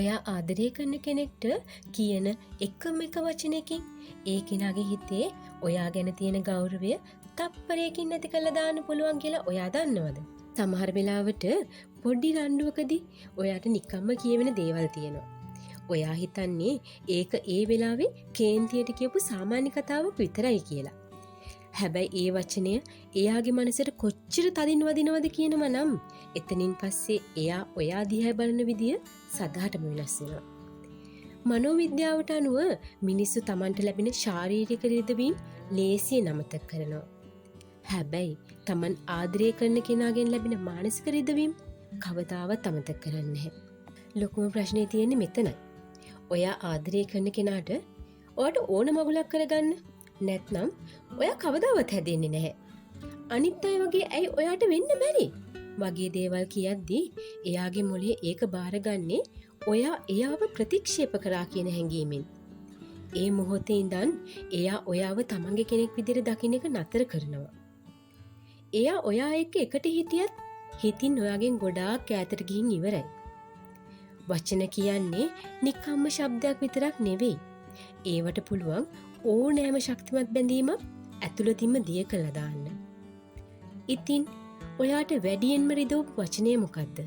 ඔයා ආදරය කරන කෙනෙක්ට කියන එකම එක වචනයකින් ඒ කෙනාගේ හිතේ ඔයා ගැන තියෙන ගෞරවය තප්පරයකින් නැති කරලා දාන්න පුළුවන් කියලා ඔයා දන්නවද? සමහර වෙලාවට පොඩි රණ්ඩුවකදී ඔයාට නිකම්ම කියවෙන දේවල් තියෙනවා. ඔයා හිතන්නේ ඒක ඒ වෙලාවේ කේන්තියට කියපු සාමාන්‍ය කතාවක් විතරයි කියලා. හැබැයි ඒ වචනය එයාගේ මනසට කොච්චර තදින් වදිනවද කියනම නම් එතනින් පස්සේ එයා ඔයා දිහා බලන විදිය සදාටම වෙනස් වෙනවා. මනෝවිද්‍යාවට අනුව මිනිස්සු Tamanට ලැබෙන ශාරීරික රිදවීම් ලේසියෙන් අමතක කරනවා. හැබැයි Taman ආදරය කරන කෙනාගෙන් ලැබෙන මානසික රිදවීම් කවදාවත් අමතක කරන්නේ නැහැ. ලොකුම ප්‍රශ්නේ තියෙන්නේ මෙතනයි. ඔයා ආදරය කරන කෙනාට ඔයාට ඕන මගුලක් කරගන්න නැත්නම් ඔයා කවදාවත් හැදෙන්නේ නැහැ. අනිත් අය වගේ ඇයි ඔයාට වෙන්න බැරි? වගේ දේවල් කියද්දී එයාගේ මොළේ ඒක බාරගන්නේ ඔයා එයාව ප්‍රතික්ෂේප කරා කියන හැඟීමෙන්. ඒ මොහොතේ ඉඳන් එයා ඔයාව තමන්ගේ කෙනෙක් විදිහට දකින්න එක නතර කරනවා. එයා ඔයා එක්ක එකට හිටියත් හිතින් ඔයාගෙන් ගොඩාක් ඈතට ගිහින් ඉවරයි. වචන කියන්නේ නිකම්ම ශබ්දයක් විතරක් නෙවෙයි. ඒවට පුළුවන් ඕනෑම ශක්තිමත් බැඳීමක් ඇතුළතින්ම දිය කළා දාන්න. ඉතින් ඔයාට වැඩියෙන්ම රිදවපු වචනය මොකද්ද?